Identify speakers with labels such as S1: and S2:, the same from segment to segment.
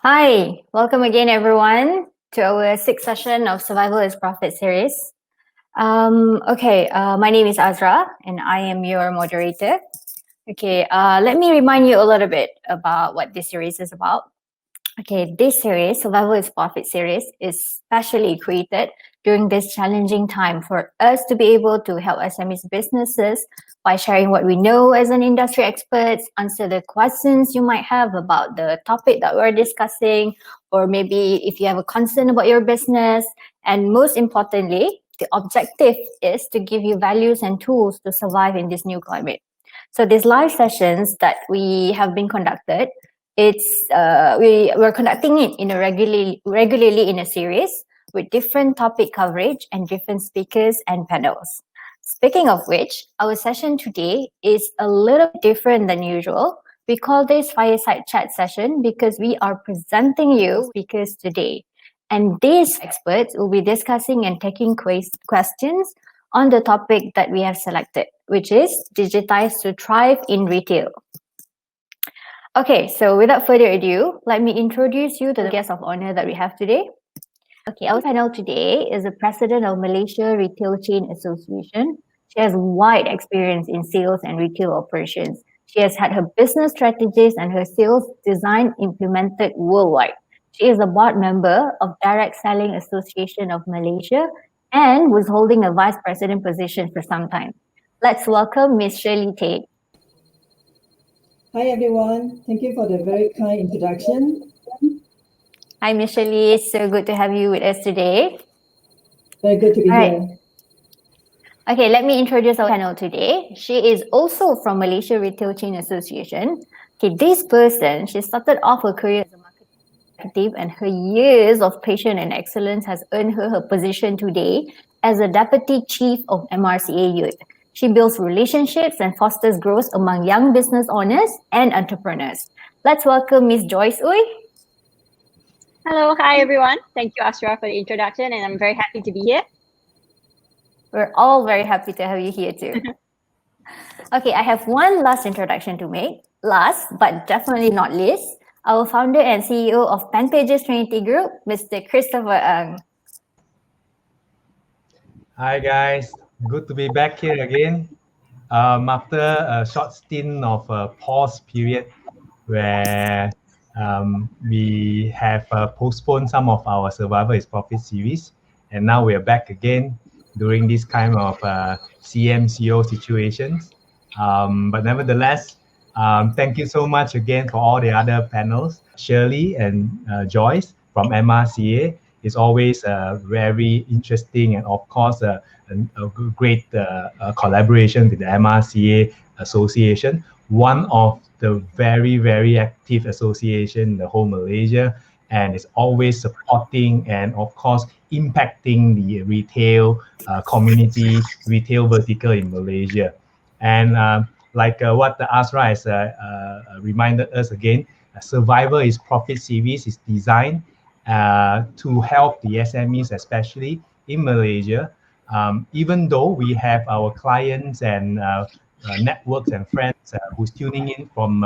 S1: Hi, welcome again, everyone, to our sixth session of Survival is Profit series. My name is Azra, and I am your moderator. Let me remind you a little bit about what this series is about. This series, Survival is Profit series, is specially created during this challenging time for us to be able to help SMEs businesses by sharing what we know as an industry experts, answer the questions you might have about the topic that we're discussing, or maybe if you have a concern about your business. And most importantly, the objective is to give you values and tools to survive in this new climate. So these live sessions that we have been conducted, we're conducting it in a regularly in a series with different topic coverage and different speakers and panels. Speaking of which, our session today is a little different than usual. We call this fireside chat session because we are presenting you speakers today. And these experts will be discussing and taking questions on the topic that we have selected, which is Digitize to Thrive in Retail. Okay, so without further ado, let me introduce you to the guest of honor that we have today. Okay, our panel today is the president of Malaysia Retail Chain Association. She has wide experience in sales and retail operations. She has had her business strategies and her sales design implemented worldwide. She is a board member of Direct Selling Association of Malaysia and was holding a vice president position for some time. Let's welcome Ms. Shirley Tate.
S2: Hi everyone, thank you for the very kind introduction.
S1: Hi, Ms. Shirley. It's so good to have you with us today.
S2: Very good to be here.
S1: Okay, let me introduce our panel today. She is also from Malaysia Retail Chain Association. Okay, this person, she started off her career as a marketing executive, and her years of patience and excellence has earned her her position today as a Deputy Chief of MRCA Youth. She builds relationships and fosters growth among young business owners and entrepreneurs. Let's welcome Ms. Joyce Uy.
S3: Hello, hi everyone. Thank you, Asra, for the introduction, and I'm very happy to be here.
S1: We're all very happy to have you here too. Okay, I have one last introduction to make. Last, but definitely not least, our founder and CEO of PanPages Trinity Group, Mr. Christopher Ng.
S4: Hi guys, good to be back here again. After a short stint of a pause period where we have postponed some of our Survival is Profit series, and now we are back again during this kind of CMCO situations. But nevertheless, thank you so much again for all the other panels. Shirley and Joyce from MRCA. It's always very interesting and of course a great collaboration with the MRCA Association, one of the very, very active association in the whole Malaysia, and is always supporting and of course impacting the retail community, retail vertical in Malaysia. And like what the Asra has reminded us again, Survival is Profit series is designed to help the SMEs, especially in Malaysia. Even though we have our clients and networks and friends who's tuning in from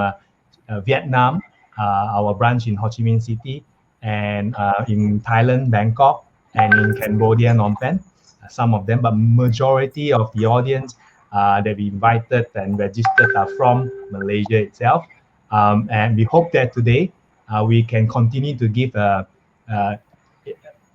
S4: Vietnam, our branch in Ho Chi Minh City, and in Thailand, Bangkok, and in Cambodia, Phnom Penh, some of them, but majority of the audience that we invited and registered are from Malaysia itself. And we hope that today we can continue to give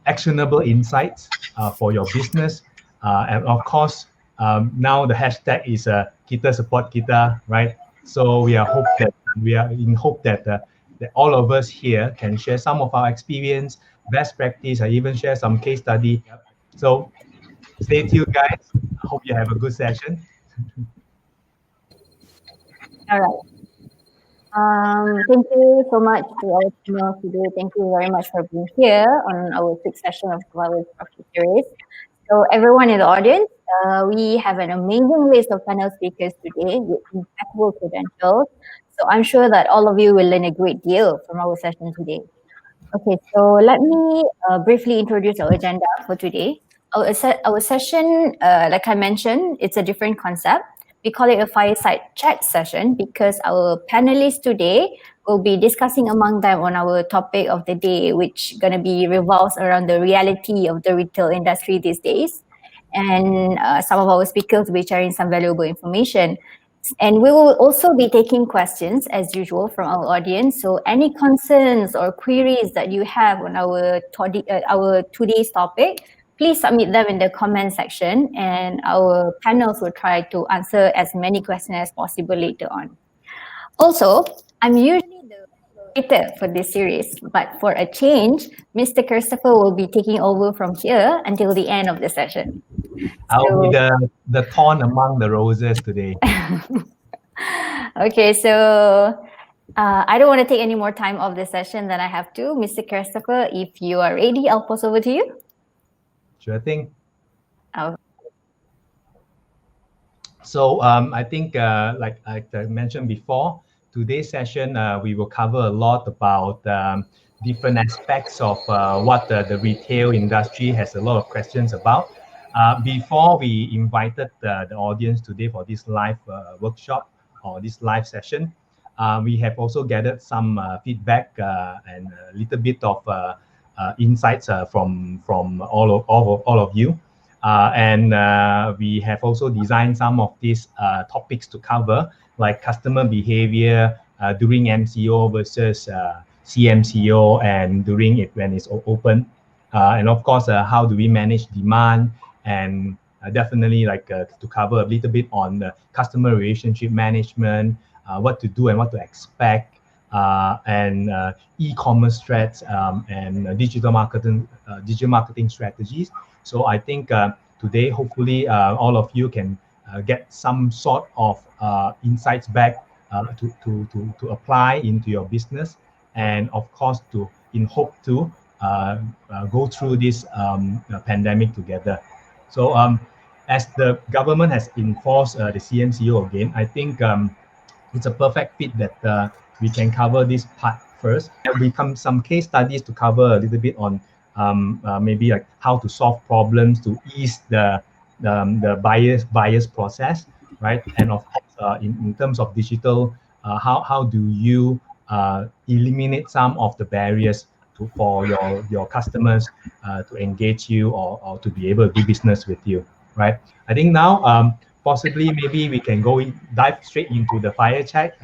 S4: actionable insights for your business. And of course, now the hashtag is Kita Support Kita, right? So we are in hope that all of us here can share some of our experience, best practice, or even share some case study. So stay tuned, guys. I hope you have a good session.
S1: All right. Thank you so much to our panel today. Thank you very much for being here on our sixth session of Survival is Profit series. So everyone in the audience, we have an amazing list of panel speakers today with impeccable credentials. So I'm sure that all of you will learn a great deal from our session today. Okay, so let me briefly introduce our agenda for today. Our session, like I mentioned, it's a different concept. we call it a fireside chat session because our panelists today will be discussing among them on our topic of the day, which going to be revolves around the reality of the retail industry these days. And some of our speakers will be sharing some valuable information. And we will also be taking questions as usual from our audience. So any concerns or queries that you have on our today's topic, please submit them in the comment section and our panels will try to answer as many questions as possible later on. Also, I'm usually the moderator for this series, but for a change, Mr. Christopher will be taking over from here until the end of the session.
S4: I'll be the thorn among the roses today.
S1: Okay, so I don't want to take any more time of the session than I have to. Mr. Christopher, if you are ready, I'll pass over to you.
S4: Sure thing.
S1: Oh.
S4: So I think, like I mentioned before, today's session, we will cover a lot about different aspects of what the retail industry has a lot of questions about. Before we invited the audience today for this live workshop or this live session, we have also gathered some feedback and a little bit of insights from all of you. And we have also designed some of these topics to cover, like customer behavior during MCO versus CMCO and during it when it's open. And of course, how do we manage demand, and definitely like to cover a little bit on the customer relationship management, what to do and what to expect, and e-commerce threats and digital marketing strategies. So I think today, hopefully, all of you can get some sort of insights back to apply into your business, and of course, in hope to go through this pandemic together. So as the government has enforced the CMCO again, I think it's a perfect fit that we can cover this part first. And we come some case studies to cover a little bit on maybe like how to solve problems to ease the buyer's process, right? And of course, in terms of digital, how do you eliminate some of the barriers for your customers to engage you or to be able to do business with you, right? I think now possibly maybe we can dive straight into the fire chat.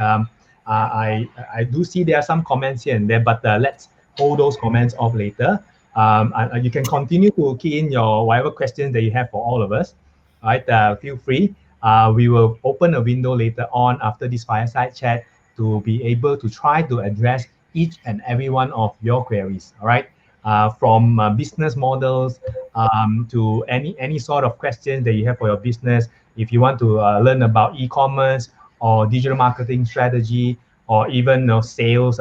S4: I do see there are some comments here and there, but let's hold those comments off later. You can continue to key in your whatever questions that you have for all of us. All right, feel free. We will open a window later on after this fireside chat to be able to try to address each and every one of your queries. All right, from business models to any sort of questions that you have for your business. If you want to learn about e-commerce or digital marketing strategy or even sales,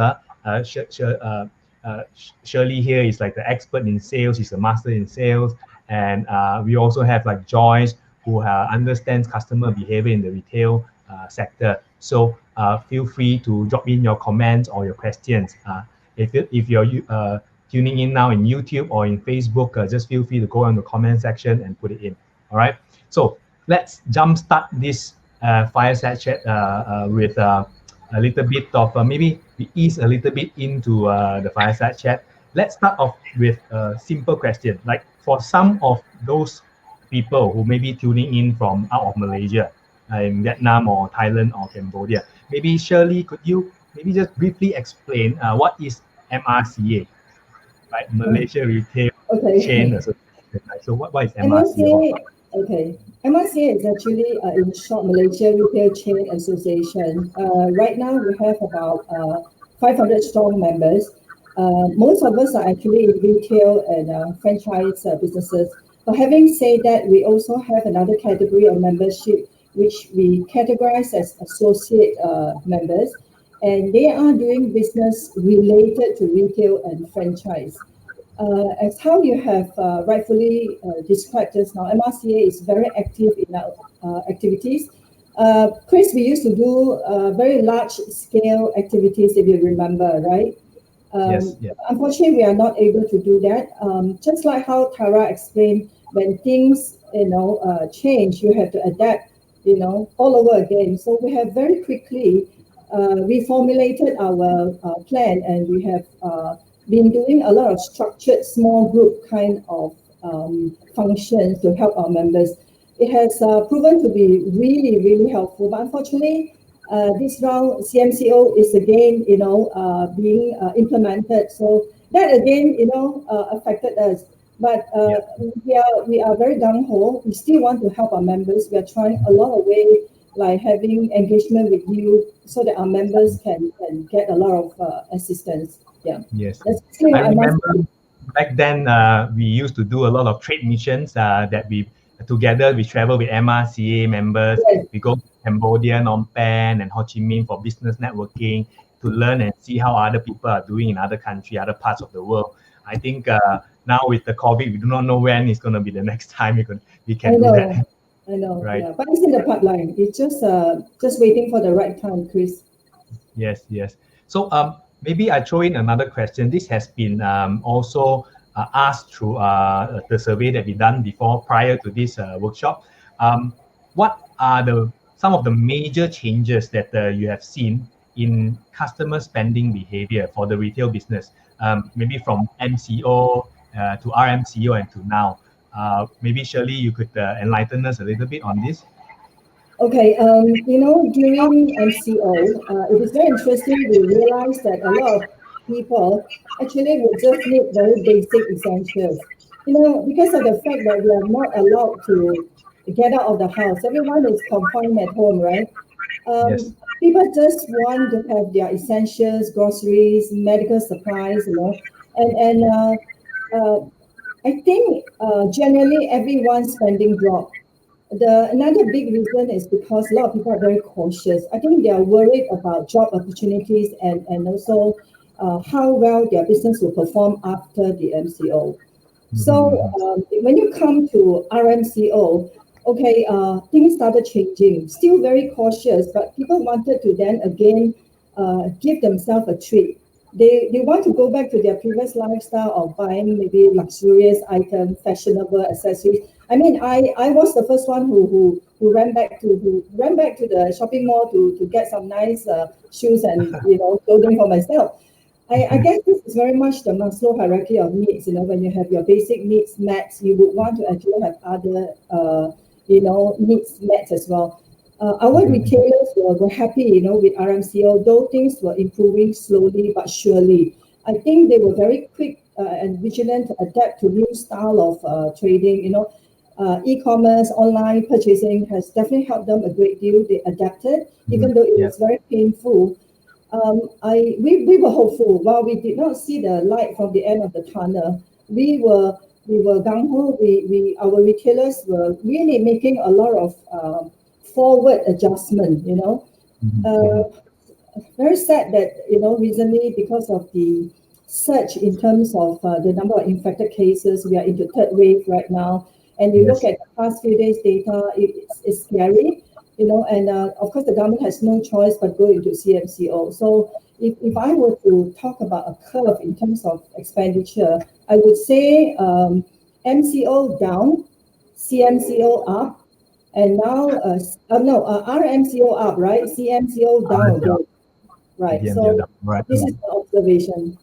S4: Shirley here is like the expert in sales. She's a master in sales. And we also have like Joyce, who understands customer behavior in the retail sector. So feel free to drop in your comments or your questions. If you're tuning in now in YouTube or in Facebook, just feel free to go on the comment section and put it in. All right. So let's jumpstart this fireside chat with a little bit of maybe we ease a little bit into the fireside chat. Let's start off with a simple question. Like for some of those people who may be tuning in from out of Malaysia, in Vietnam or Thailand or Cambodia, maybe Shirley, could you maybe just briefly explain what is MRCA, right? Malaysia Retail Chain Association. Right? So what is MRCA?
S2: Okay, MRCA is actually, in short, Malaysia Retail Chain Association. Right now, we have about 500 strong members. Most of us are actually in retail and franchise businesses. But having said that, we also have another category of membership, which we categorize as associate members. And they are doing business related to retail and franchise. As how you have rightfully described just now, MRCA is very active in our activities. Chris, we used to do very large scale activities, if you remember, right?
S4: Yes. Yeah.
S2: Unfortunately, we are not able to do that. Just like how Tara explained, when things change, you have to adapt all over again. So we have very quickly reformulated our plan, and we have been doing a lot of structured small group kind of functions to help our members. It has proven to be really, really helpful. But unfortunately, this round CMCO is again, being implemented. So that again, affected us. But we are very gung ho. We still want to help our members. We are trying a lot of ways, like having engagement with you, so that our members can get a lot of assistance. Yeah.
S4: Yes.
S2: That's basically
S4: I
S2: what I must
S4: remember back then we used to do a lot of trade missions that we together we travel with MRCA members.
S2: Yes.
S4: We go to Cambodia, Phnom Penh, and Ho Chi Minh for business networking to learn and see how other people are doing in other countries, other parts of the world. I think now with the COVID, we do not know when it's going to be the next time we can do that.
S2: I know.
S4: Right.
S2: Yeah. But it's in the pipeline. It's just waiting for the right time, Chris.
S4: Yes, yes. So maybe I throw in another question. This has been also asked through the survey that we done before prior to this workshop. What are some of the major changes that you have seen in customer spending behavior for the retail business? Maybe from MCO to RMCO and to now. Maybe Shirley, you could enlighten us a little bit on this.
S2: Okay, during MCO, it is very interesting. We realized that a lot of people actually would just need very basic essentials. Because of the fact that we are not allowed to get out of the house, everyone is confined at home, right?
S4: Yes.
S2: People just want to have their essentials, groceries, medical supplies, and I think generally everyone's spending dropped. Another big reason is because a lot of people are very cautious. I think they are worried about job opportunities and also how well their business will perform after the MCO. So when you come to RMCO, okay, things started changing. Still very cautious, but people wanted to then again give themselves a treat. They want to go back to their previous lifestyle of buying maybe luxurious items, fashionable accessories. I mean, I was the first one who ran back to the shopping mall to get some nice shoes and clothing for myself. I guess this is very much the Maslow hierarchy of needs. When you have your basic needs met, you would want to actually have other needs met as well. Our retailers were happy, with RMCO, though things were improving slowly but surely. I think they were very quick and vigilant to adapt to new style of trading. E-commerce, online purchasing has definitely helped them a great deal. They adapted, even though it was very painful. We were hopeful. While we did not see the light from the end of the tunnel, we were gung ho. Our retailers were really making a lot of forward adjustment. Very sad that recently, because of the surge in terms of the number of infected cases, we are into third wave right now. And you look at the past few days data, it's scary. And of course the government has no choice but go into CMCO. So if I were to talk about a curve in terms of expenditure, I would say MCO down, CMCO up, and now RMCO up, right? CMCO down again. Right. So this is the observation.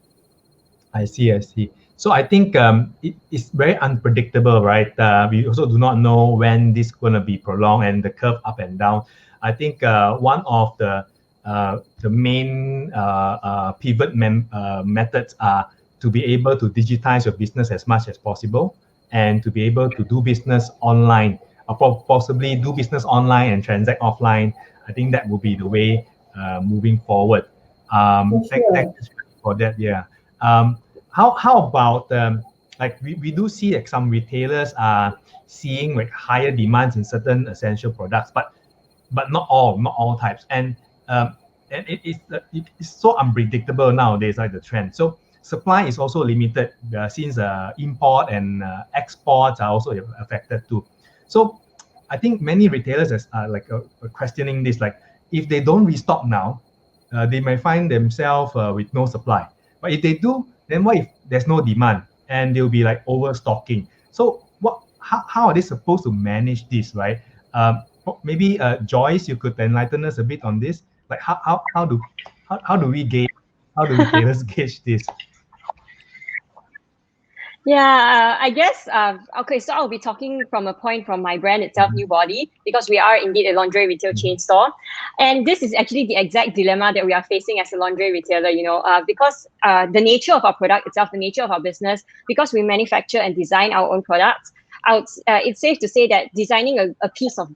S4: I see. So I think it's very unpredictable, right? We also do not know when this is going to be prolonged and the curve up and down. I think one of the main pivot methods are to be able to digitize your business as much as possible and to be able to do business online, or possibly do business online and transact offline. I think that will be the way moving forward. Thank you for that. Yeah. How about we do see like some retailers are seeing like higher demands in certain essential products, but not all types, and it's so unpredictable nowadays, like the trend. So supply is also limited since import and exports are also affected too. So I think many retailers are questioning this, like if they don't restock now, they may find themselves with no supply. But if they do, then what if there's no demand and they'll be like overstocking? So how are they supposed to manage this, right? maybe Joyce, you could enlighten us a bit on this. Like how do retailers gauge this?
S3: Yeah, I guess, okay, so I'll be talking from a point from my brand itself, New Body, because we are indeed a lingerie retail chain store. And this is actually the exact dilemma that we are facing as a lingerie retailer, because the nature of our product itself, the nature of our business, because we manufacture and design our own products, it's safe to say that designing a piece of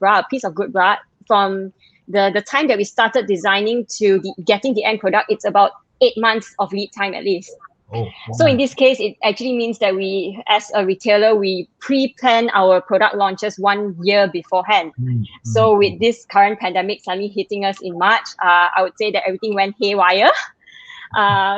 S3: good bra, from the time that we started designing to getting the end product, it's about 8 months of lead time at least.
S4: Oh, wow.
S3: So in this case, it actually means that we, as a retailer, we pre-plan our product launches 1 year beforehand. So with this current pandemic suddenly hitting us in March, I would say that everything went haywire.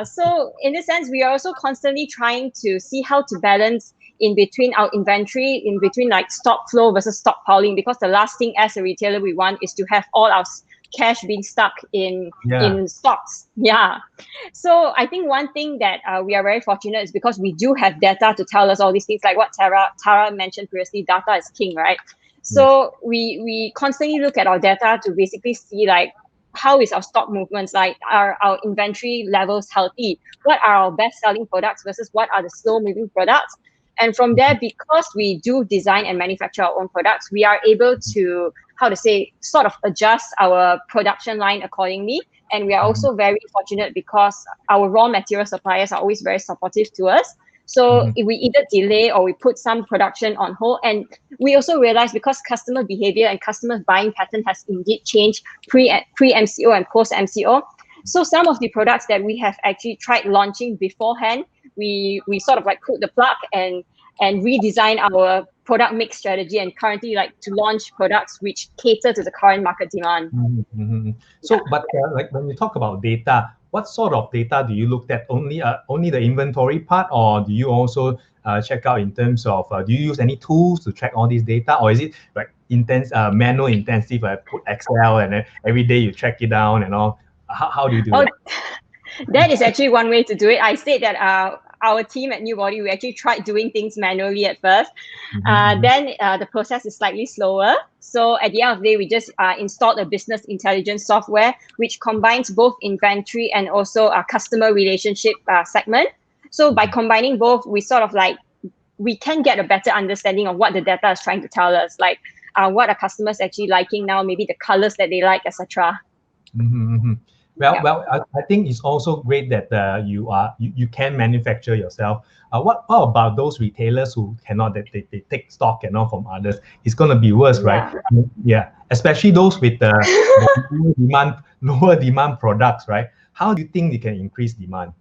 S3: So in this sense, we are also constantly trying to see how to balance in between our inventory, in between like stock flow versus stockpiling, because the last thing as a retailer we want is to have all our cash being stuck in stocks. Yeah. So I think one thing that we are very fortunate is because we do have data to tell us all these things, like what Tara mentioned previously, data is king, right? So we constantly look at our data to basically see like, how is our stock movements like? Are our inventory levels healthy? What are our best selling products versus what are the slow moving products? And from there, because we do design and manufacture our own products, we are able to, sort of adjust our production line accordingly. And we are also very fortunate because our raw material suppliers are always very supportive to us. So if we either delay or we put some production on hold, and we also realize because customer behavior and customer buying pattern has indeed changed pre-MCO and post-MCO. So some of the products that we have actually tried launching beforehand, we sort of like put the plug and redesign our product mix strategy, and currently like to launch products which cater to the current market demand.
S4: So, but like when you talk about data, what sort of data do you look at? Only the inventory part, or do you also check out in terms of do you use any tools to track all this data, or is it like manual intensive? Put Excel and then every day you track it down and all. How do you do that?
S3: That is actually one way to do it. I said that our team at New Body, we actually tried doing things manually at first. Then the process is slightly slower. So at the end of the day, we just installed a business intelligence software, which combines both inventory and also a customer relationship segment. So by combining both, we sort of like, we can get a better understanding of what the data is trying to tell us, like what are customers actually liking now, maybe the colors that they like, etc.
S4: Well, I think it's also great that you can manufacture yourself. What about those retailers who cannot, that they take stock and all from others? It's going to be worse, right? Yeah, especially those with the lower demand products, right? How do you think they can increase demand?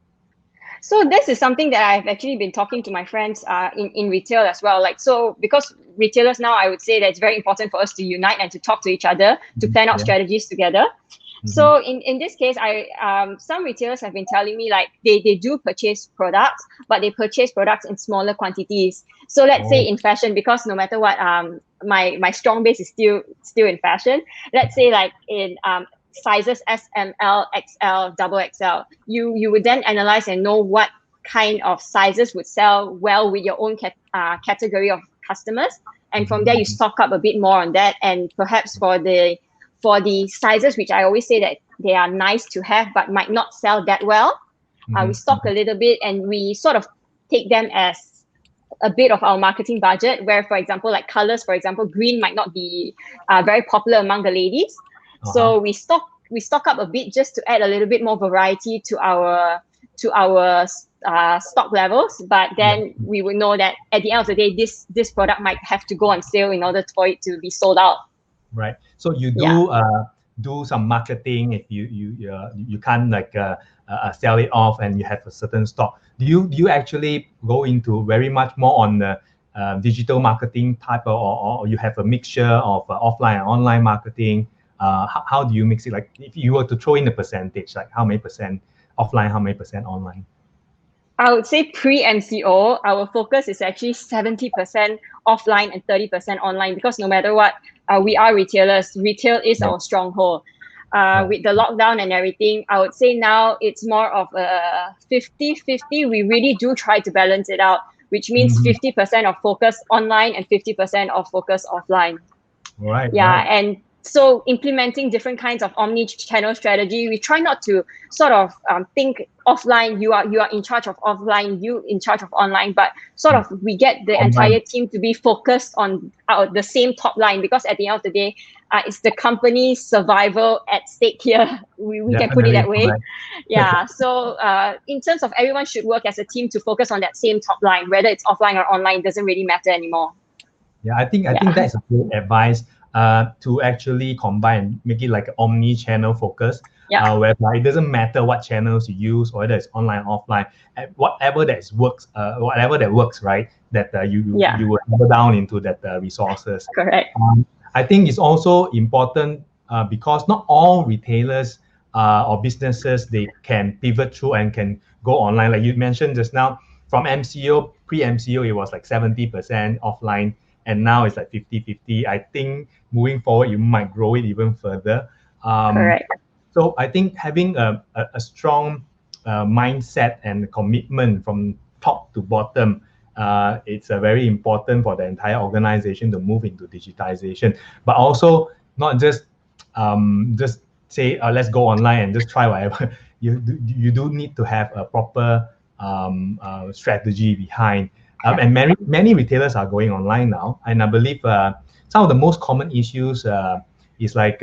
S3: So this is something that I've actually been talking to my friends in retail as well. Like, so because retailers now, I would say that it's very important for us to unite and to talk to each other, to plan out strategies together. So in this case, some retailers have been telling me like they do purchase products, but they purchase products in smaller quantities. So let's say in fashion, because no matter what, my strong base is still in fashion. Let's say like in sizes S, M, L, XL, double XL, you would then analyze and know what kind of sizes would sell well with your own category of customers, and from there you stock up a bit more on that, and perhaps for the sizes which I always say that they are nice to have but might not sell that well, we stock a little bit and we sort of take them as a bit of our marketing budget, where for example like colors, for example green might not be very popular among the ladies, so we stock up a bit just to add a little bit more variety to our stock levels, but then we would know that at the end of the day this product might have to go on sale in order for it to be sold out.
S4: Right. So you do some marketing if you can't like sell it off and you have a certain stock. Do you actually go into very much more on the digital marketing type, or you have a mixture of offline and online marketing? How do you mix it? Like if you were to throw in a percentage, like how many percent offline, how many percent online?
S3: I would say pre-MCO, our focus is actually 70% offline and 30% online, because no matter what, we are retailers. Retail is our stronghold. With the lockdown and everything, I would say now it's more of a 50-50. We really do try to balance it out, which means 50% of focus online and 50% of focus offline.
S4: Right.
S3: Yeah,
S4: right.
S3: and so implementing different kinds of omni-channel strategy, we try not to sort of think offline, you are in charge of offline, you in charge of online, but sort of we get the entire team to be focused on the same top line, because at the end of the day, it's the company's survival at stake here. We can put it that way.
S4: Right.
S3: Yeah. So in terms of everyone should work as a team to focus on that same top line, whether it's offline or online, doesn't really matter anymore.
S4: Yeah, I think that's a good advice to actually combine, make it like an omni-channel focus, whereby it doesn't matter what channels you use, or whether it's online, offline, whatever that works, right? That you will double down into that resources.
S3: Correct.
S4: I think it's also important because not all retailers or businesses, they can pivot through and can go online. Like you mentioned just now, from MCO, pre-MCO, it was like 70% offline, and now it's like 50-50. I think moving forward, you might grow it even further.
S3: Correct.
S4: So I think having a strong mindset and commitment from top to bottom, it's very important for the entire organization to move into digitization, but also not just say let's go online and just try whatever. You do need to have a proper strategy behind. And many retailers are going online now, and I believe some of the most common issues is like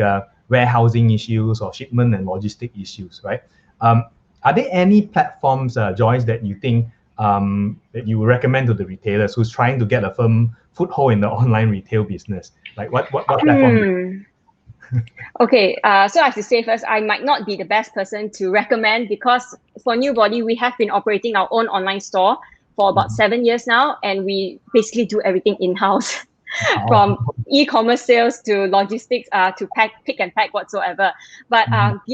S4: warehousing issues or shipment and logistic issues, right? Are there any platforms, Joyce, that you think that you would recommend to the retailers who's trying to get a firm foothold in the online retail business? Like what platform?
S3: Okay, so I have to say first, I might not be the best person to recommend, because for Newbody, we have been operating our own online store for about 7 years now, and we basically do everything in-house. From e-commerce sales to logistics to pick and pack whatsoever. But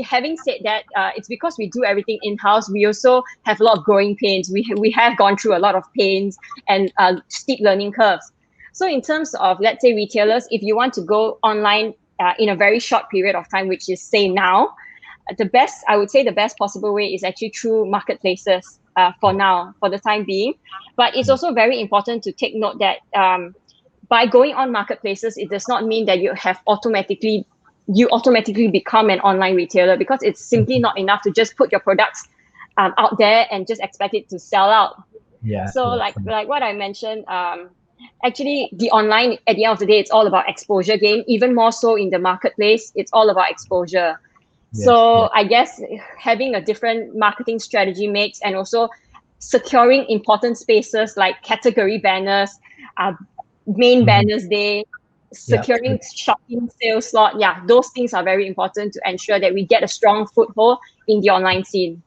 S3: having said that, it's because we do everything in-house. We also have a lot of growing pains. We have gone through a lot of pains and steep learning curves. So in terms of, let's say, retailers, if you want to go online in a very short period of time, which is say now, I would say the best possible way is actually through marketplaces for now, for the time being. But it's also very important to take note that by going on marketplaces, it does not mean that you automatically become an online retailer, because it's simply not enough to just put your products out there and just expect it to sell out. So like what I mentioned, actually the online, at the end of the day, it's all about exposure game. Even more so in the marketplace, it's all about exposure. I guess having a different marketing strategy makes, and also securing important spaces like category banners, main banners day, securing shopping sales slot. Those things are very important to ensure that we get a strong foothold in the online scene.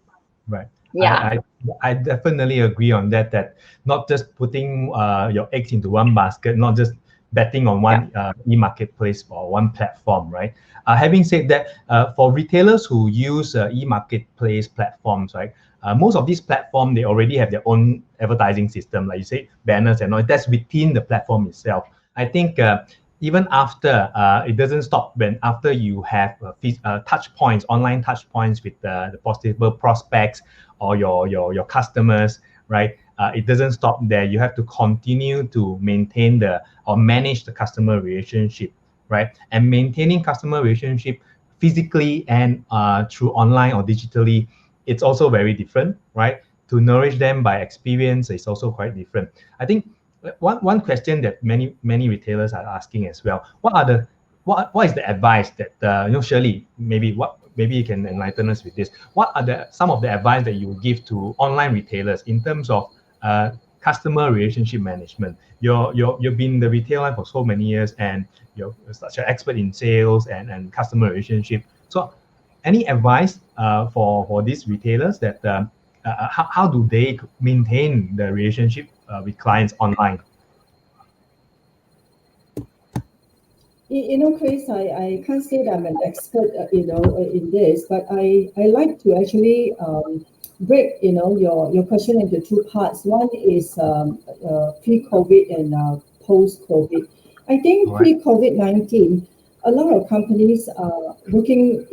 S4: Right.
S3: Yeah.
S4: I definitely agree on that, that not just putting your eggs into one basket, not just betting on one e-marketplace or one platform, right? Having said that, for retailers who use e-marketplace platforms, right, most of these platforms, they already have their own advertising system, like you say, banners and all. That's within the platform itself. I think even after, it doesn't stop when after you have touch points, online touch points with the possible prospects or your customers, right? It doesn't stop there. You have to continue to maintain or manage the customer relationship, right? And maintaining customer relationship physically and through online or digitally, it's also very different, right? To nourish them by experience is also quite different. I think one question that many retailers are asking as well: what is the advice that Shirley, maybe you can enlighten us with this? What are some of the advice that you would give to online retailers in terms of customer relationship management? You've been in the retail line for so many years, and you're such an expert in sales and customer relationship. So, any advice for these retailers that how do they maintain the relationship with clients online?
S2: Chris, I can't say that I'm an expert, in this, but I like to actually break, your question into two parts. One is pre-COVID and post-COVID. I think pre-COVID-19, a lot of companies are working,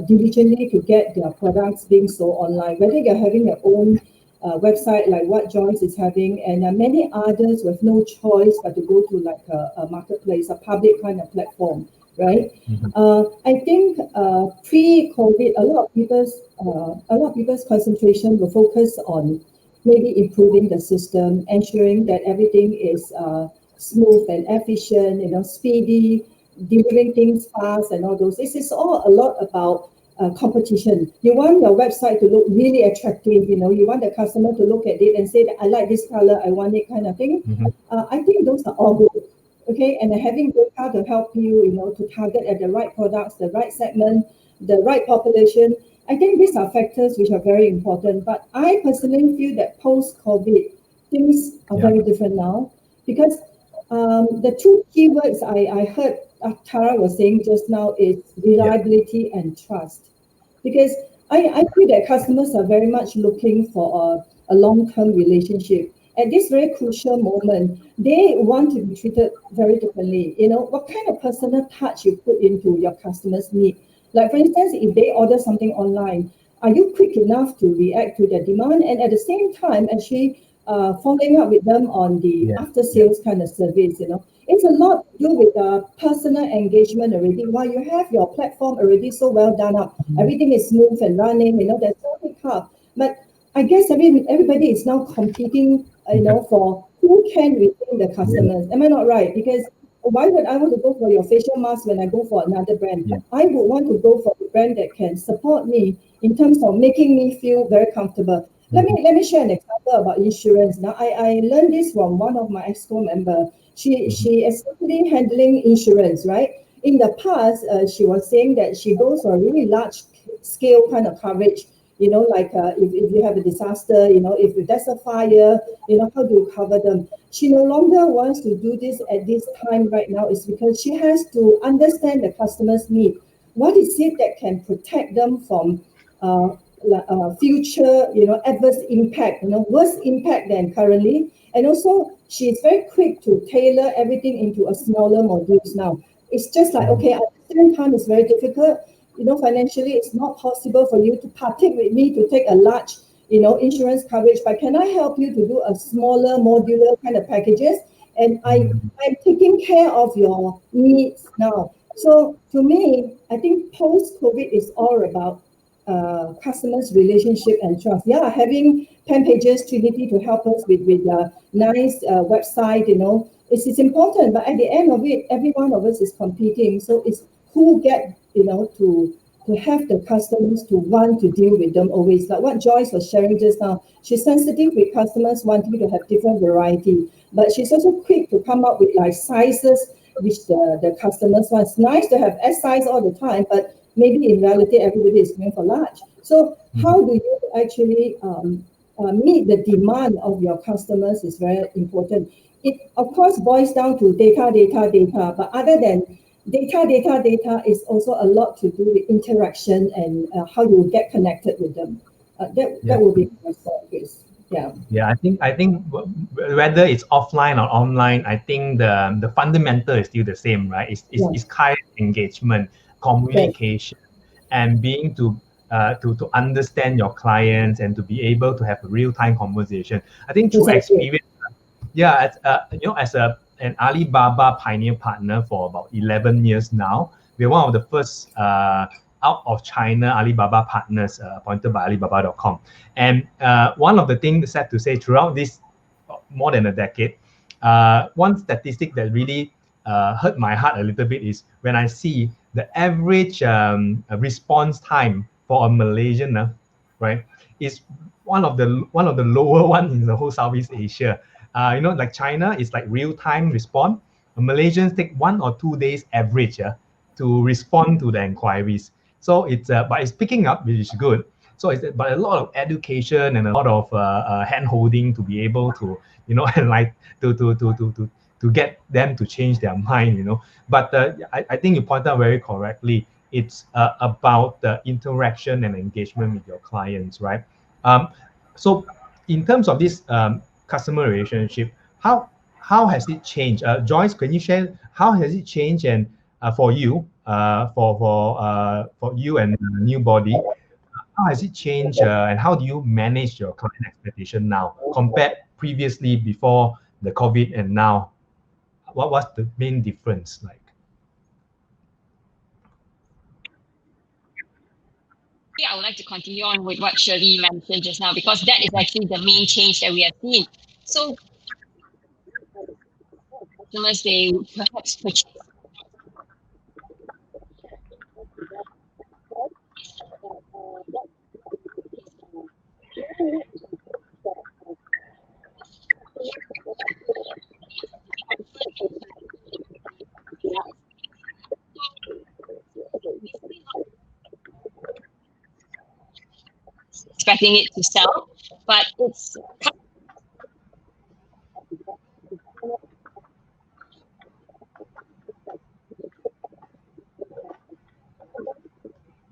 S2: diligently to get their products being sold online, whether you're having your own website like what Joyce is having, and many others with no choice but to go to like a marketplace, a public kind of platform, right? I think pre-COVID, a lot of people's concentration will focus on maybe improving the system, ensuring that everything is smooth and efficient, speedy, delivering things fast, and all those. This is all a lot about competition. You want your website to look really attractive, you want the customer to look at it and say that I like this color, I want it, kind of thing. I think those are all good. Okay, and having data to help you, to target at the right products, the right segment, the right population. I think these are factors which are very important. But I personally feel that post-COVID, things are very different now, because the two keywords I heard Tara was saying just now is reliability and trust. Because I feel that customers are very much looking for a long-term relationship. At this very crucial moment, they want to be treated very differently. What kind of personal touch you put into your customers' need. Like, for instance, if they order something online, are you quick enough to react to their demand? And at the same time, actually following up with them on the after-sales kind of service, It's a lot to do with personal engagement already. While you have your platform already so well done up, everything is smooth and running, there's no hiccup. But I guess everybody is now competing, for who can retain the customers. Am I not right? Because why would I want to go for your facial mask when I go for another brand? I would want to go for a brand that can support me in terms of making me feel very comfortable. Let me share an example about insurance. Now, I learned this from one of my EXCO members. She is actually handling insurance, right? In the past, she was saying that she goes for a really large scale kind of coverage. Like if you have a disaster, if there's a fire, how do you cover them? She no longer wants to do this at this time right now. It's because she has to understand the customer's need. What is it that can protect them from future, adverse impact, worse impact than currently? And also, she's very quick to tailor everything into a smaller modules now. It's just like, okay, at the same time, it's very difficult. Financially, it's not possible for you to partake with me to take a large, insurance coverage, but can I help you to do a smaller modular kind of packages? And I'm taking care of your needs now. So to me, I think post-COVID is all about customers' relationship and trust. Yeah, having PanPages, Trinity to help us with a nice website, it's important. But at the end of it, every one of us is competing. So it's who get, to have the customers to want to deal with them always. Like what Joyce was sharing just now, she's sensitive with customers wanting to have different variety, but she's also quick to come up with like sizes which the customers want. It's nice to have S size all the time, but maybe in reality, everybody is going for large. So how do you actually meet the demand of your customers is very important. It, of course, boils down to data, but other than data is also a lot to do with interaction and how you get connected with them. That will be my thought.
S4: Yeah, I think whether it's offline or online, I think the fundamental is still the same, right? It's kind of engagement, communication, and being to understand your clients and to be able to have a real-time conversation. I think through experience, as an Alibaba pioneer partner for about 11 years now, we're one of the first out of China Alibaba partners appointed by Alibaba.com. And one of the things sad to say throughout this more than a decade, one statistic that really hurt my heart a little bit is when I see the average response time for a Malaysian, right, is one of the lower ones in the whole Southeast Asia. Like China is like real-time response. Malaysians take 1 or 2 days average to respond to the inquiries. So it's but it's picking up, which is good. So but a lot of education and a lot of hand-holding to be able to, and like to get them to change their mind, But I think you point out very correctly. It's about the interaction and engagement with your clients, right? So in terms of this customer relationship, how has it changed? Joyce, can you share how has it changed and for you, for you and New Body, how has it changed, and how do you manage your client expectation now compared previously before the COVID and now? What was the main difference like?
S3: I would like to continue on with what Shirley mentioned just now, because that is actually the main change that we have seen. So customers, they perhaps purchase expecting it to sell, but it's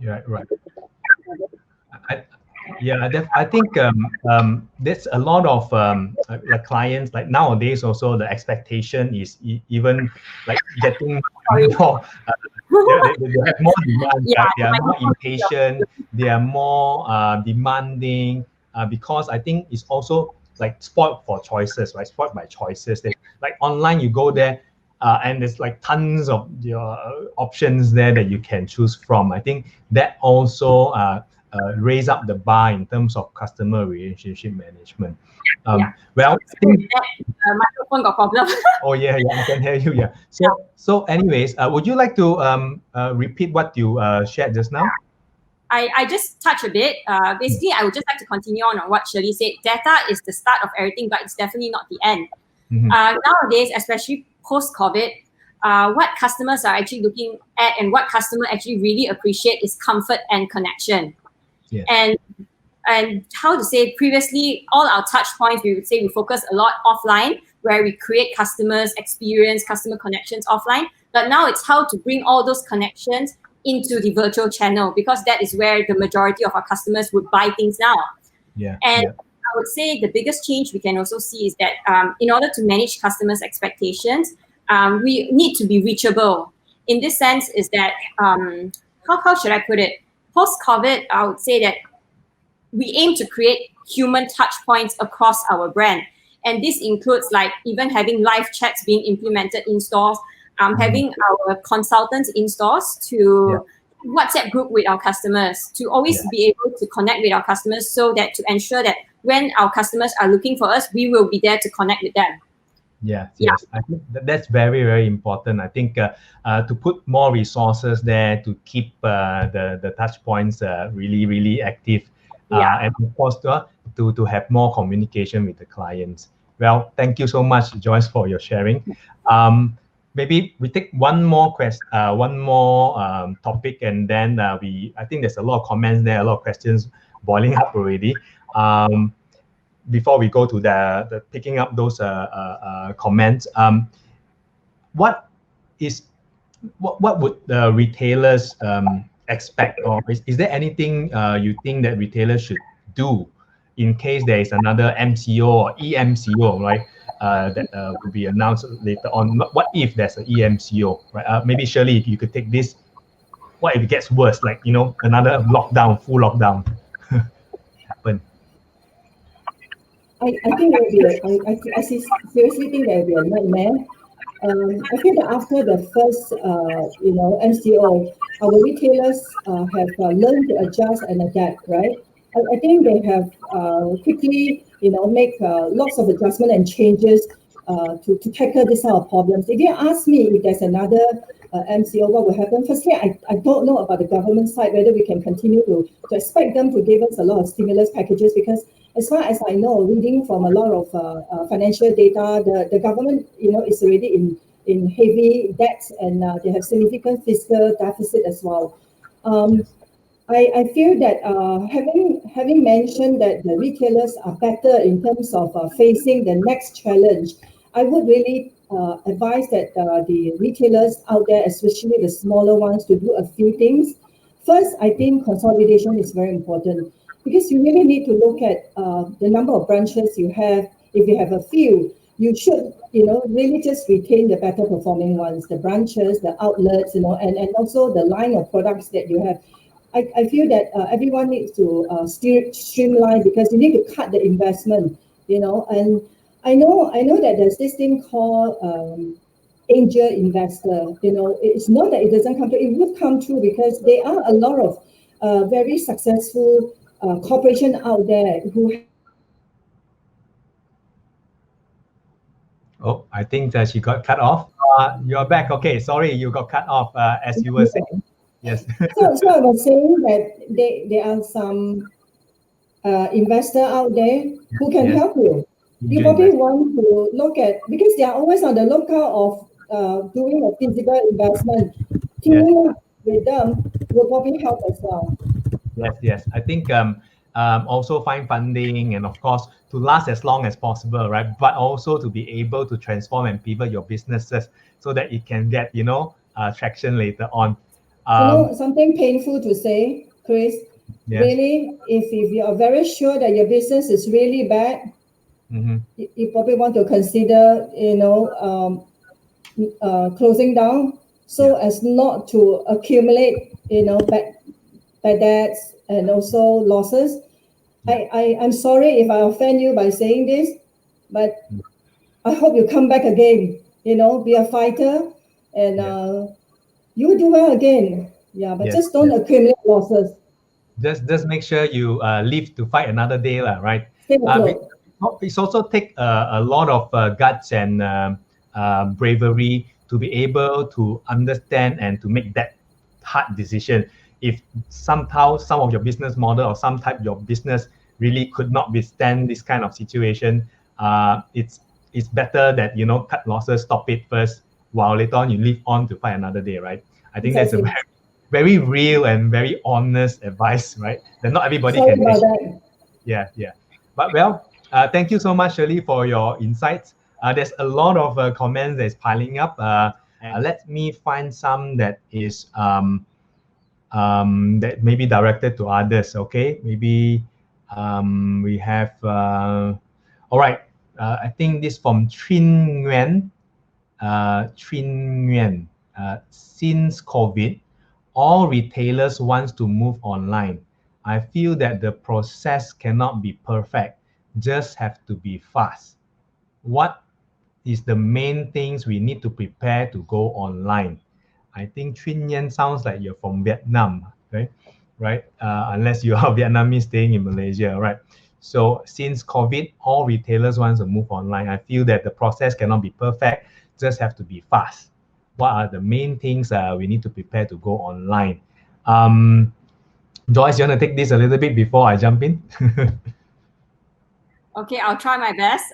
S4: Yeah, right. I think there's a lot of like clients like nowadays. Also, the expectation is even like getting more. They have more demand.
S1: Yeah,
S4: Right? They are more impatient. They are more demanding because I think it's also like spoiled for choices, right? Spoiled by choices. Like online, you go there. And there's like tons of your options there that you can choose from. I think that also raise up the bar in terms of customer relationship management. Well, I think
S1: microphone got problem.
S4: oh yeah, I can hear you. Yeah. So anyways, would you like to repeat what you shared just now?
S1: I just touch a bit. Basically, I would just like to continue on what Shirley said. Data is the start of everything, but it's definitely not the end. Nowadays, especially post-COVID, what customers are actually looking at and what customers actually really appreciate is comfort and connection.
S4: Yes.
S1: And how to say, previously, all our touch points, we would say we focus a lot offline, where we create customers experience, customer connections offline. But now it's how to bring all those connections into the virtual channel, because that is where the majority of our customers would buy things now. I would say the biggest change we can also see is that in order to manage customers' expectations, we need to be reachable. In this sense, is that how should I put it? Post-COVID, I would say that we aim to create human touch points across our brand, and this includes like even having live chats being implemented in stores, having our consultants in stores to WhatsApp group with our customers, to always be able to connect with our customers, so that to ensure that when our customers are looking for us, we will be there to connect with them.
S4: Yes. I think that's very, very important. I think to put more resources there to keep the touch points really, really active, and of course to have more communication with the clients. Well, thank you so much, Joyce, for your sharing. Maybe we take one more topic, and then I think there's a lot of comments there, a lot of questions boiling up already. Before we go to the picking up those comments, what would the retailers expect, or is there anything you think that retailers should do in case there is another MCO or EMCO, right? That will be announced later on. What if there's an EMCO, right? Maybe Shirley, if you could take this. What if it gets worse, like another lockdown, full lockdown happen?
S2: I think I seriously think that will be a nightmare. I feel that after the first MCO, our retailers have learned to adjust and adapt, right? I think they have quickly make lots of adjustment and changes to tackle this kind of problems. If you ask me if there's another MCO, what will happen? Firstly, I don't know about the government side, whether we can continue to expect them to give us a lot of stimulus packages, because as far as I know, reading from a lot of financial data, the government is already in heavy debt, and they have significant fiscal deficit as well. I feel that having mentioned that the retailers are better in terms of facing the next challenge, I would really advise that the retailers out there, especially the smaller ones, to do a few things. First, I think consolidation is very important, because you really need to look at the number of branches you have. If you have a few, you should really just retain the better performing ones, the branches, the outlets, and also the line of products that you have. I feel that everyone needs to streamline, because you need to cut the investment, and I know that there's this thing called angel investor. It's not that it doesn't come true, it would come true, because there are a lot of very successful corporation out there who.
S4: Oh, I think that she got cut off. You're back. Okay, sorry, you got cut off as you were saying. Yes.
S2: So I was saying that there are some investor out there who can help you. You probably want to look at, because they are always on the lookout of doing a physical investment. Teaming with them will probably help as well.
S4: Yes. I think also find funding, and of course to last as long as possible, right? But also to be able to transform and pivot your businesses so that it can get traction later on.
S2: Something painful to say, Chris. Yes. Really, if you are very sure that your business is really bad, you probably want to consider, closing down, so as not to accumulate, bad debts and also losses. I'm sorry if I offend you by saying this, but I hope you come back again. Be a fighter, and you will do well again. Yeah, but just don't accumulate losses.
S4: Just make sure you live to fight another day, right? It's also take a lot of guts and bravery to be able to understand and to make that hard decision. If somehow some of your business model or some type of your business really could not withstand this kind of situation, it's better that cut losses, stop it first, while later on you live on to fight another day, right? I think that's a very real and very honest advice, right? That not everybody can take. Yeah. But thank you so much, Shirley, for your insights. There's a lot of comments that's piling up. Let me find some that is that may be directed to others. Okay, maybe we have. All right. I think this from Trin Nguyen. Since COVID, all retailers wants to move online. I feel that the process cannot be perfect, just have to be fast. What is the main things we need to prepare to go online? I think Trin Nguyen sounds like you're from Vietnam, right? Unless you are Vietnamese staying in Malaysia, right? So since COVID, all retailers want to move online. I feel that the process cannot be perfect, just have to be fast. What are the main things we need to prepare to go online? Joyce, you want to take this a little bit before I jump in?
S3: Okay, I'll try my best.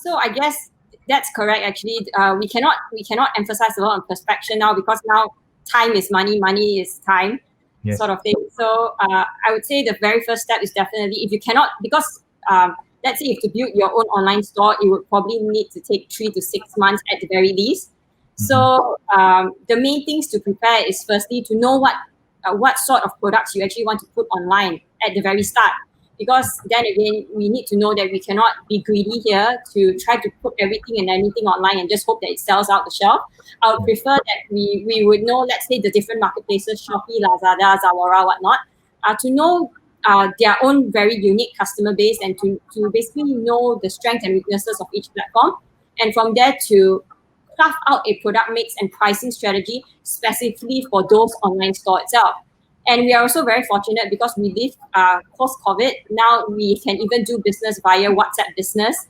S3: So I guess that's correct. Actually, we cannot emphasize a lot on perspection now, because now time is money, money is time, sort of thing. So I would say the very first step is definitely, if you cannot, because let's say if to build your own online store, it would probably need to take 3 to 6 months at the very least. So the main things to prepare is firstly to know what sort of products you actually want to put online at the very start. Because then again, we need to know that we cannot be greedy here to try to put everything and anything online and just hope that it sells out the shelf. I would prefer that we would know, let's say, the different marketplaces, Shopee, Lazada, Zalora, whatnot, to know their own very unique customer base, and to basically know the strengths and weaknesses of each platform. And from there to craft out a product mix and pricing strategy specifically for those online store itself. And we are also very fortunate because we live post-COVID. Now we can even do business via WhatsApp business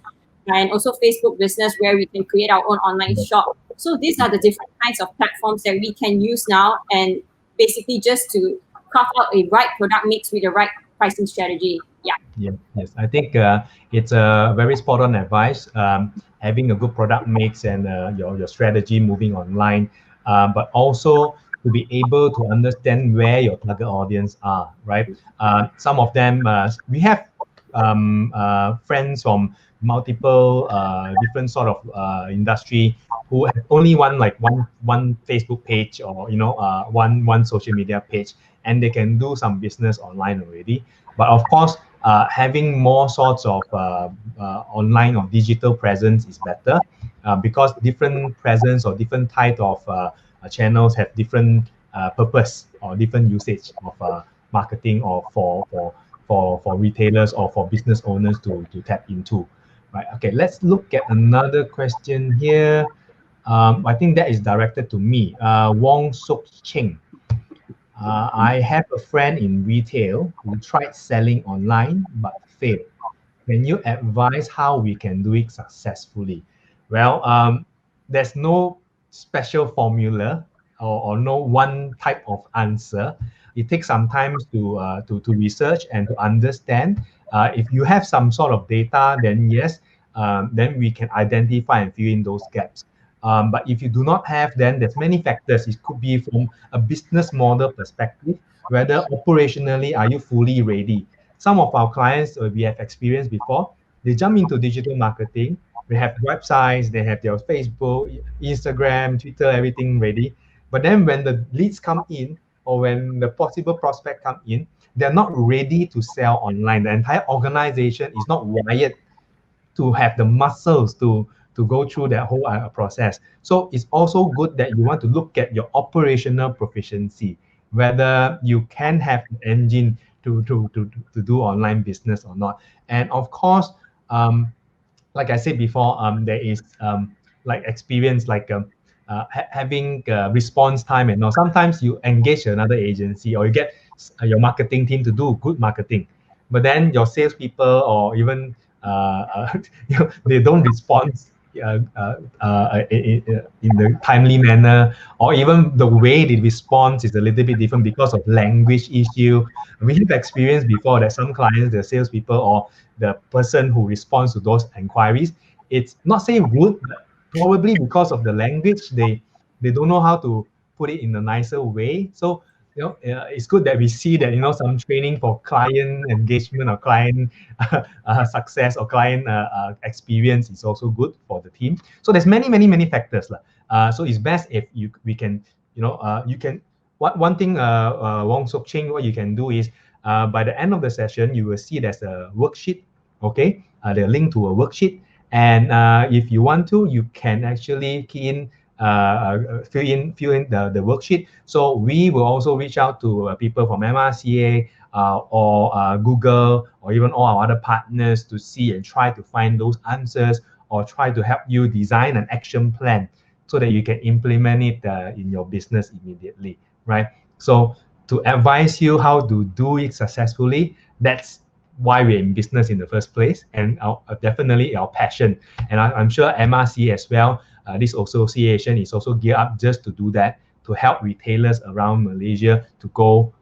S3: and also Facebook business, where we can create our own online shop. So these are the different kinds of platforms that we can use now, and basically just to craft out a right product mix with the right pricing strategy.
S4: Yes. I think it's a very spot on advice. Having a good product mix and your strategy moving online, but also to be able to understand where your target audience are, right? Some of them, we have friends from multiple different sort of industry who have only one Facebook page, or one social media page, and they can do some business online already. But of course, having more sorts of online or digital presence is better, because different presence or different type of channels have different purpose or different usage of marketing or for retailers or for business owners to tap into. Right. Okay, let's look at another question here. I think that is directed to me. Wong Sok Ching. I have a friend in retail who tried selling online but failed. Can you advise how we can do it successfully? Well, there's no special formula or no one type of answer. It takes some time to research and to understand. If you have some sort of data, then yes, then we can identify and fill in those gaps. But if you do not have, then there's many factors. It could be from a business model perspective, whether operationally are you fully ready. Some of our clients we have experienced before, they jump into digital marketing. They have websites, they have their Facebook, Instagram, Twitter, everything ready. But then when the leads come in or when the possible prospect come in, they're not ready to sell online. The entire organization is not wired to have the muscles to go through that whole process. So it's also good that you want to look at your operational proficiency, whether you can have an engine to do online business or not. And of course, like I said before, there is like experience, like having response time and all. Sometimes you engage another agency or you get your marketing team to do good marketing, but then your salespeople or even they don't respond in the timely manner, or even the way they respond is a little bit different because of language issue. We have experienced before that some clients, the salespeople or the person who responds to those inquiries, it's not saying rude, but probably because of the language, they don't know how to put it in a nicer way. So it's good that we see that some training for client engagement or client success or client experience is also good for the team. So there's many factors so it's best if we can you can one thing Wong Sok Ching, what you can do is by the end of the session you will see there's a worksheet. Okay, the link to a worksheet, and if you want to, you can actually key in fill in the worksheet. So we will also reach out to people from MRCA or Google or even all our other partners to see and try to find those answers or try to help you design an action plan so that you can implement it in your business immediately, right? So to advise you how to do it successfully, that's why we're in business in the first place, and definitely our passion. And I'm sure MRC as well, this association is also geared up just to do that, to help retailers around Malaysia to go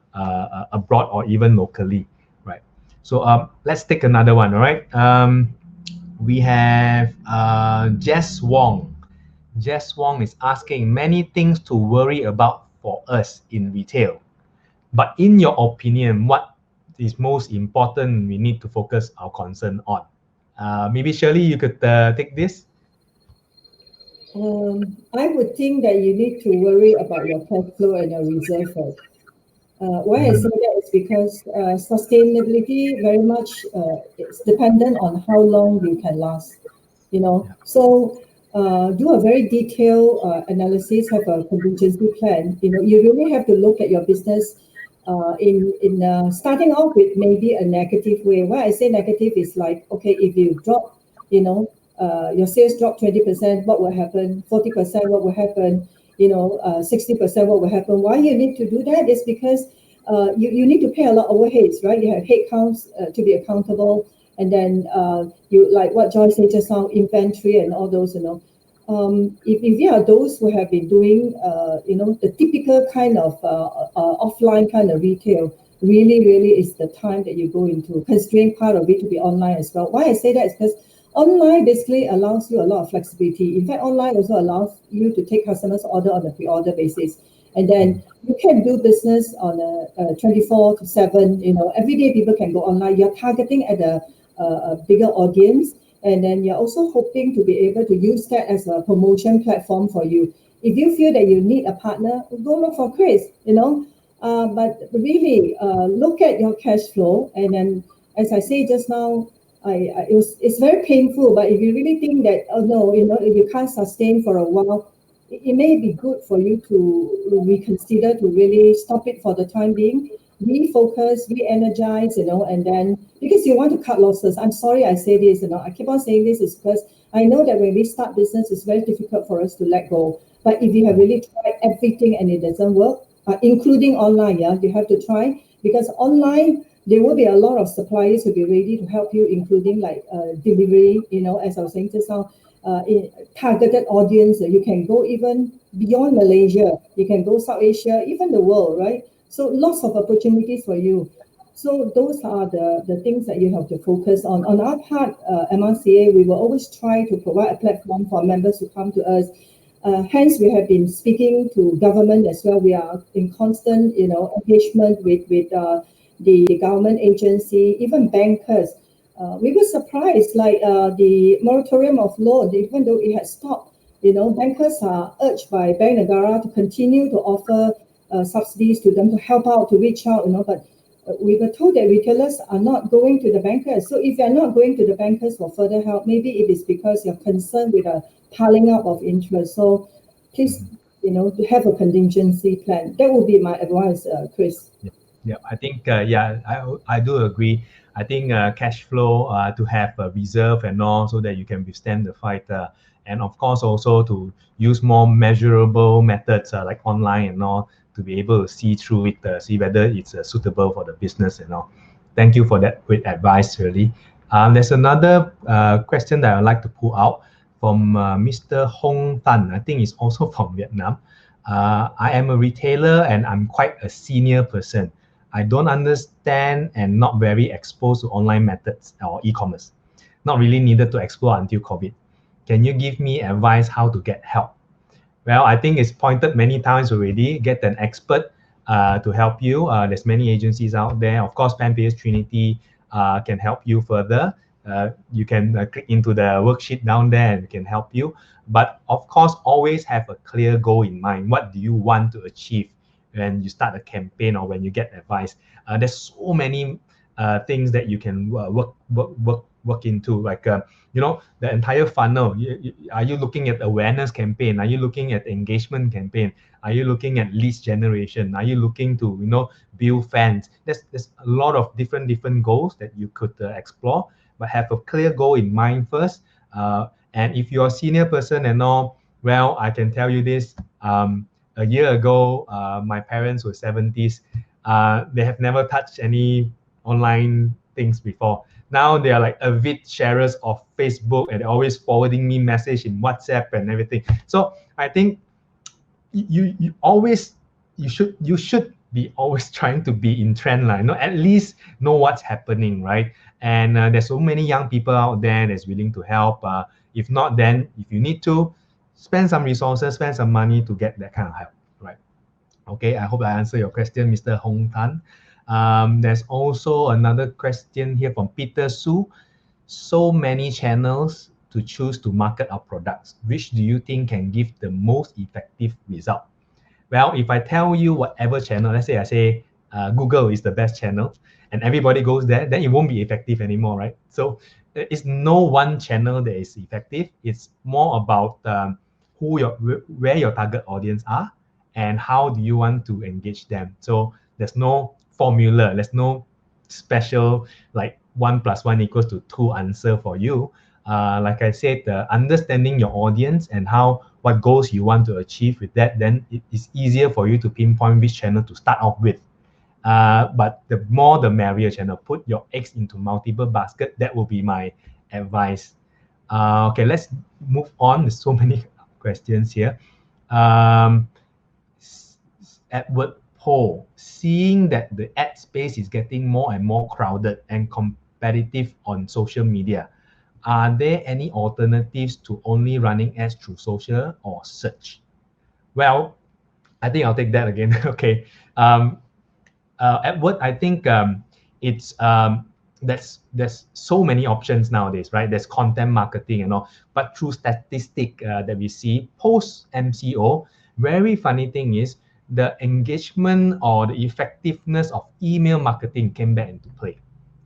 S4: abroad or even locally, right? So let's take another one, all right? We have Jess Wong. Jess Wong is asking, many things to worry about for us in retail. But in your opinion, what is most important we need to focus our concern on? Maybe Shirley, you could take this.
S2: I would think that you need to worry about your cash flow and your reserve first. Why I say that is because sustainability very much is dependent on how long you can last. So do a very detailed analysis, have a contingency plan. You really have to look at your business in starting off with maybe a negative way. Why I say negative is like, okay, if you drop, your sales drop 20%, what will happen? 40%, what will happen? 60%, what will happen? Why you need to do that is because you need to pay a lot of overheads, right? You have headcounts to be accountable, and then you, like what Joyce said just now, inventory and all those. If you are those who have been doing, the typical kind of offline kind of retail, really is the time that you go into, considering part of it to be online as well. Why I say that is because online basically allows you a lot of flexibility. In fact, online also allows you to take customers' order on a pre-order basis. And then you can do business on a 24/7, every day people can go online. You're targeting at a bigger audience. And then you're also hoping to be able to use that as a promotion platform for you. If you feel that you need a partner, go look for Chris, But really, look at your cash flow. And then, as I say just now, it's very painful. But if you really think that, oh no, if you can't sustain for a while, it may be good for you to reconsider, to really stop it for the time being, refocus, re-energize, and then, because you want to cut losses. I'm sorry I say this, I keep on saying this is because I know that when we start business, it's very difficult for us to let go. But if you have really tried everything and it doesn't work, including online, you have to try, because online, there will be a lot of suppliers who will be ready to help you, including like delivery, as I was saying just now, in targeted audience. You can go even beyond Malaysia. You can go South Asia, even the world, right? So lots of opportunities for you. So those are the things that you have to focus on. On our part, MRCA, we will always try to provide a platform for members to come to us. Hence, we have been speaking to government as well. We are in constant, engagement with the government agency, even bankers. We were surprised, like the moratorium of loan, even though it had stopped, bankers are urged by Bank Negara to continue to offer subsidies to them, to help out, to reach out, but we were told that retailers are not going to the bankers. So if you're not going to the bankers for further help, maybe it is because you're concerned with a piling up of interest. So please, have a contingency plan. That would be my advice, Chris.
S4: Yeah, I think, I do agree. I think cash flow to have a reserve and all, so that you can withstand the fight. And of course, also to use more measurable methods like online and all, to be able to see through it, see whether it's suitable for the business and all. Thank you for that great advice, really. There's another question that I'd like to pull out from Mr. Hong Tan. I think it's also from Vietnam. I am a retailer and I'm quite a senior person. I don't understand and not very exposed to online methods or e-commerce. Not really needed to explore until COVID. Can you give me advice how to get help? Well, I think it's pointed many times already. Get an expert to help you. There's many agencies out there. Of course, PanPages, Trinity can help you further. You can click into the worksheet down there and it can help you. But of course, always have a clear goal in mind. What do you want to achieve when you start a campaign or when you get advice? There's so many things that you can work into, like the entire funnel. Are you looking at awareness campaign? Are you looking at engagement campaign? Are you looking at leads generation? Are you looking to build fans? There's a lot of different goals that you could explore, but have a clear goal in mind first. And if you're a senior person and all, well, I can tell you this. A year ago, my parents were 70s. They have never touched any online things before. Now they are like avid sharers of Facebook and they're always forwarding me message in WhatsApp and everything. So I think you should be always trying to be in trend line. At least know what's happening, right? And there's so many young people out there that's willing to help. If not, then if you need to, spend some resources, spend some money to get that kind of help, right? Okay, I hope I answered your question, Mr. Hong Tan. There's also another question here from Peter Su. So many channels to choose to market our products. Which do you think can give the most effective result? Well, if I tell you whatever channel, let's say I say Google is the best channel and everybody goes there, then it won't be effective anymore, right? So it's no one channel that is effective. It's more about where your target audience are and how do you want to engage them. So there's no formula, there's no special like 1 + 1 = 2 answer for you. Like I said, understanding your audience and what goals you want to achieve with that, then it is easier for you to pinpoint which channel to start off with. But the more the merrier channel. Put your eggs into multiple baskets. That will be my advice. Okay, let's move on. There's so many questions here. Edward Poh, seeing that the ad space is getting more and more crowded and competitive on social media, are there any alternatives to only running ads through social or search? Well, I think I'll take that again. Okay. Edward, I think there's so many options nowadays, right? There's content marketing and all, but through statistic that we see post MCO, very funny thing is the engagement or the effectiveness of email marketing came back into play,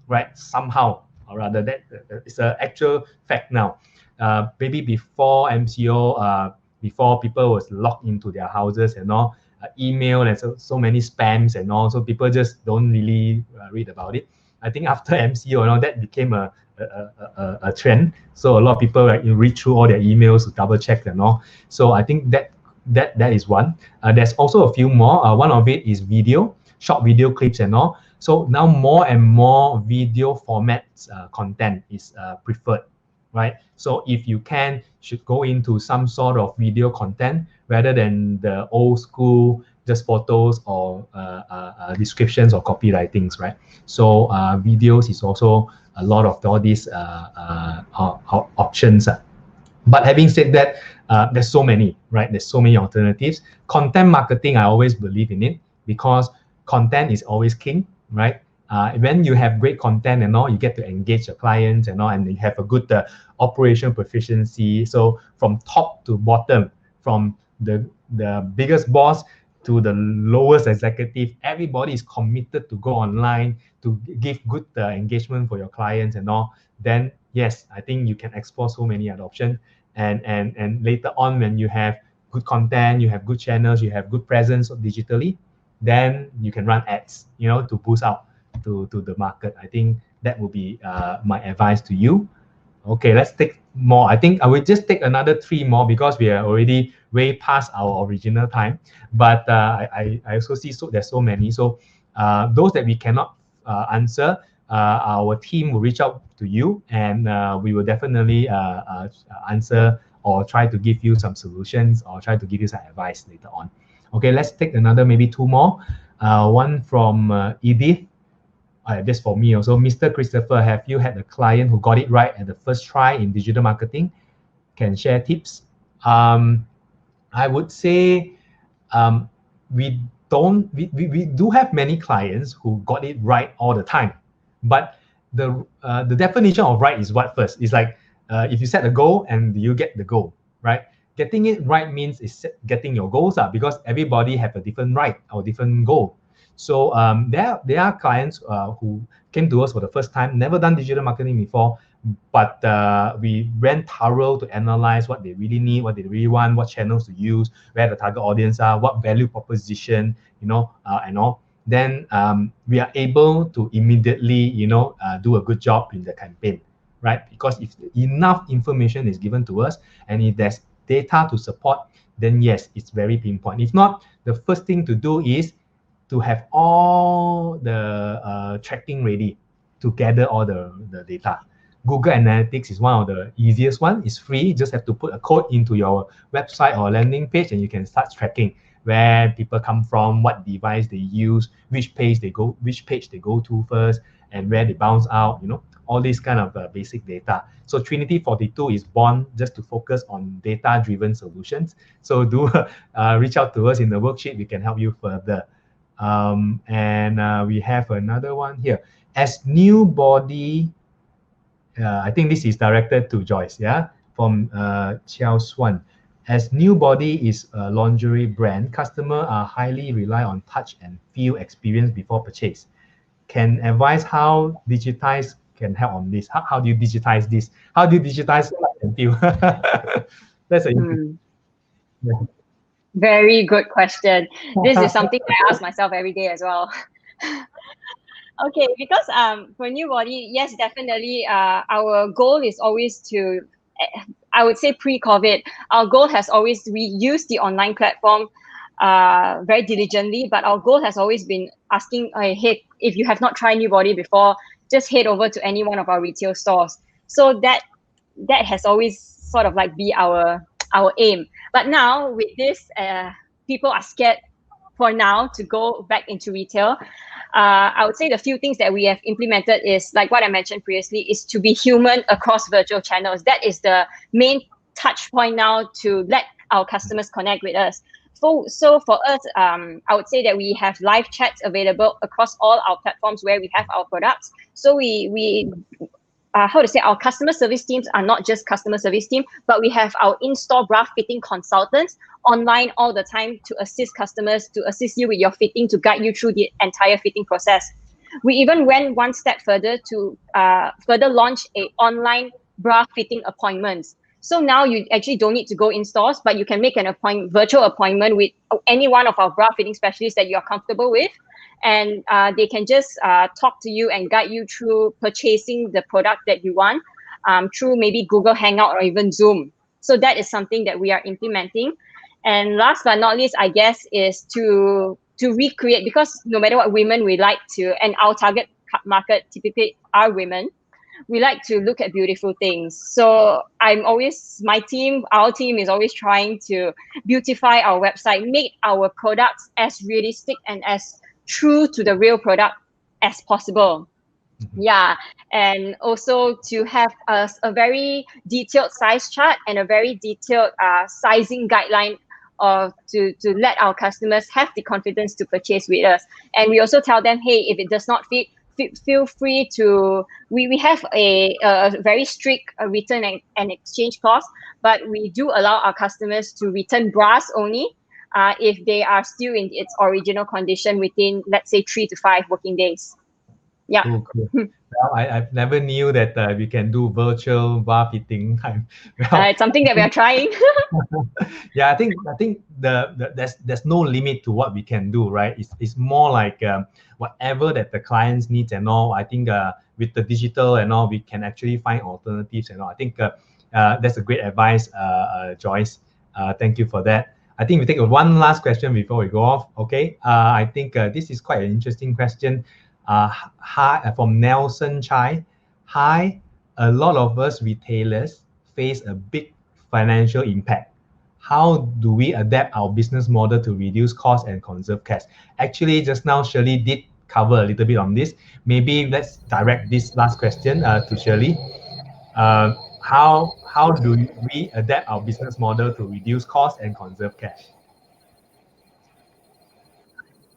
S4: right? Somehow or rather, that it's an actual fact now. Maybe before MCO, before people was locked into their houses and all, email and so many spams and all, so people just don't really read about it. I think after MCO and all, that became a trend. So a lot of people read through all their emails to double check and all. So I think that is one. There's also a few more. One of it is video, short video clips and all. So now more and more video formats content is preferred, right? So if you should go into some sort of video content rather than the old school just photos or descriptions or copywritings, right? So videos is also a lot of all these options. But having said that, there's so many, right? There's so many alternatives. Content marketing, I always believe in it because content is always king, right? When you have great content and all, you get to engage your clients and all, and you have a good operational proficiency. So from top to bottom, from the biggest boss to the lowest executive, everybody is committed to go online to give good engagement for your clients and all. Then yes, I think you can explore so many other options. And later on, when you have good content, you have good channels, you have good presence digitally, then you can run ads, to boost out to the market. I think that would be my advice to you. Okay, let's take more. I think I will just take another 3 more because we are already way past our original time. But I also see there's so many. So those that we cannot answer, our team will reach out to you, and we will definitely answer or try to give you some solutions or try to give you some advice later on. Okay, let's take another maybe 2 more. One from Edith. This for me also. Mr. Christopher, have you had a client who got it right at the first try in digital marketing? Can share tips? I would say we do have many clients who got it right all the time. But the definition of right is what first? It's like if you set a goal and you get the goal, right? Getting it right means is getting your goals up because everybody have a different right or different goal. So there are clients who came to us for the first time, never done digital marketing before, but we went thorough to analyze what they really need, what they really want, what channels to use, where the target audience are, what value proposition, and all. Then we are able to immediately, do a good job in the campaign, right? Because if enough information is given to us and if there's data to support, then yes, it's very pinpoint. If not, the first thing to do is to have all the tracking ready to gather all the data. Google Analytics is one of the easiest one. It's free. You just have to put a code into your website or landing page and you can start tracking where people come from, what device they use, which page they go to first, and where they bounce out, all these kind of basic data. So Trinity 42 is born just to focus on data-driven solutions. So do reach out to us in the worksheet. We can help you further. And we have another one here. As new body, I think this is directed to Joyce, yeah, from Chal HI. As new body is a lingerie brand, customers are highly rely on touch and feel experience before purchase. Can advise how Digitize can help on this? How do you digitize this? How do you digitize touch and feel? That's a yeah.
S3: Very good question. This is something I ask myself every day as well. Okay, because for new body, yes, definitely, our goal is always to, I would say pre-COVID, our goal has always, we use the online platform very diligently, but our goal has always been asking, hey, if you have not tried new body before, just head over to any one of our retail stores. So that has always sort of like be our aim. But now with this, people are scared for now to go back into retail. I would say the few things that we have implemented is, like what I mentioned previously, is to be human across virtual channels. That is the main touch point now to let our customers connect with us. So for us, I would say that we have live chats available across all our platforms where we have our products. So our customer service teams are not just customer service team, but we have our in-store bra fitting consultants online all the time to assist customers, to assist you with your fitting, to guide you through the entire fitting process. We even went one step further to further launch a online bra fitting appointments. So now you actually don't need to go in stores, but you can make an virtual appointment with any one of our bra fitting specialists that you're comfortable with. And they can just talk to you and guide you through purchasing the product that you want through maybe Google Hangout or even Zoom. So that is something that we are implementing. And last but not least, I guess, is to recreate, because no matter what, women, we like to, and our target market typically are women, we like to look at beautiful things. So our team is always trying to beautify our website, make our products as realistic and as true to the real product as possible. Yeah, and also to have a very detailed size chart and a very detailed sizing guideline to let our customers have the confidence to purchase with us. And we also tell them, hey, if it does not fit, feel free to, we have a very strict return and exchange clause, but we do allow our customers to return bras only if they are still in its original condition within, let's say, 3 to 5 working days. Yeah.
S4: Cool. Well, I never knew that we can do virtual bra fitting.
S3: It's something that we are trying.
S4: Yeah, I think there's no limit to what we can do, right? It's more like whatever that the clients needs and all. I think with the digital and all, we can actually find alternatives and all. I think that's a great advice, Joyce. Thank you for that. I think we take one last question before we go off. Okay. I think this is quite an interesting question. Hi, from Nelson Chai. Hi, a lot of us retailers face a big financial impact. How do we adapt our business model to reduce costs and conserve cash? Actually, just now Shirley did cover a little bit on this. Maybe let's direct this last question to Shirley. How do we adapt our business model to reduce costs and conserve cash?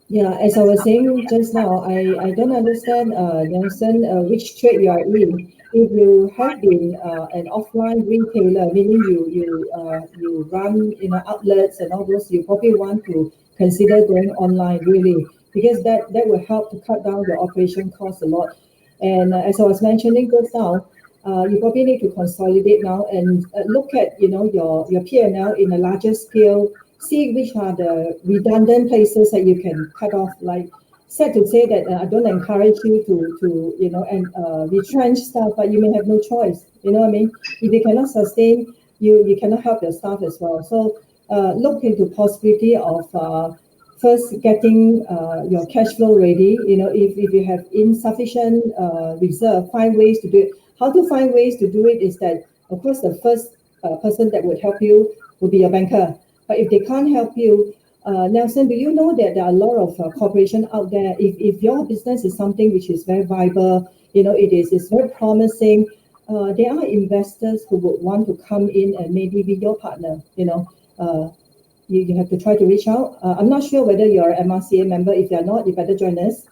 S2: Yeah, as I was saying just now, I don't understand, Nelson, which trade you are in. If you have been an offline retailer, meaning you run outlets and all those, you probably want to consider going online, really, because that will help to cut down your operation costs a lot. And as I was mentioning just now, you probably need to consolidate now and look at your P&L in a larger scale. See which are the redundant places that you can cut off. Like, sad to say that I don't encourage you to retrench staff, but you may have no choice. You know what I mean? If they cannot sustain, you cannot help your staff as well. So look into possibility of first getting your cash flow ready. If you have insufficient reserve, find ways to do it. How to find ways to do it is that, of course, the first person that would help you will be your banker. But if they can't help you, Nelson, do you know that there are a lot of corporations out there? If your business is something which is very viable, it's very promising, there are investors who would want to come in and maybe be your partner. You have to try to reach out. I'm not sure whether you're an MRCA member. If you're not, you better join us.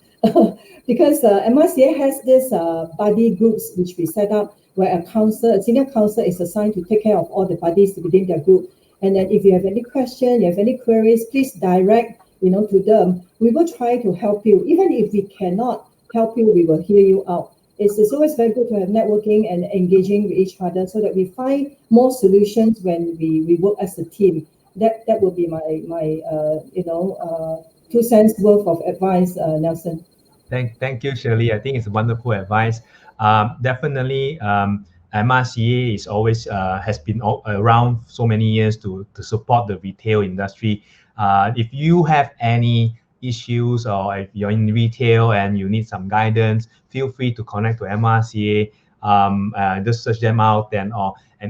S2: Because MRCA has this buddy groups which we set up where a senior counsel is assigned to take care of all the buddies within their group. And then if you have any question, you have any queries, please direct, to them. We will try to help you. Even if we cannot help you, we will hear you out. It's always very good to have networking and engaging with each other so that we find more solutions when we work as a team. That would be my 2 cents worth of advice, Nelson.
S4: Thank you, Shirley. I think it's wonderful advice. Definitely. MRCA is always has been around so many years to support the retail industry. If you have any issues or if you're in retail and you need some guidance, feel free to connect to MRCA. Just search them out and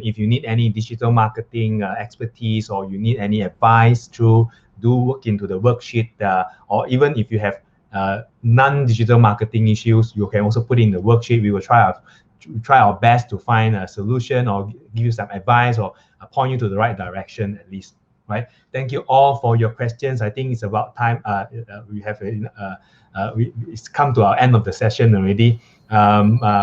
S4: if you need any digital marketing expertise or you need any advice, do look into the worksheet. Or even if you have non-digital marketing issues, you can also put in the worksheet. We will try our best to find a solution or give you some advice or point you to the right direction at least, right? Thank you all for your questions. I think it's about time. It's come to our end of the session already.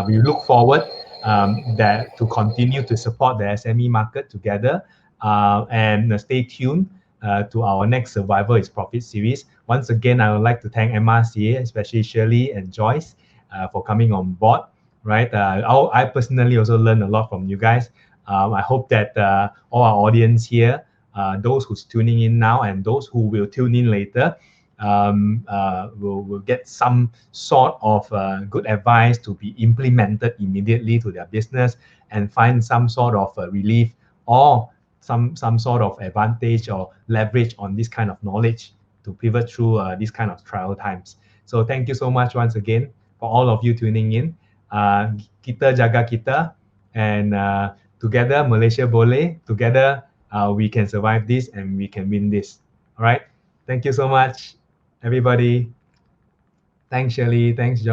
S4: We look forward to continue to support the SME market together and stay tuned to our next Survival is Profit series. Once again, I would like to thank MRCA, especially Shirley and Joyce, for coming on board. Right, I personally also learned a lot from you guys. I hope that all our audience here, those who's tuning in now and those who will tune in later, will get some sort of good advice to be implemented immediately to their business and find some sort of relief or some sort of advantage or leverage on this kind of knowledge to pivot through these kind of trial times. So thank you so much once again for all of you tuning in. Kita jaga kita, and together Malaysia boleh. Together we can survive this and we can win this. All right. Thank you so much, everybody. Thanks, Shirley. Thanks, John.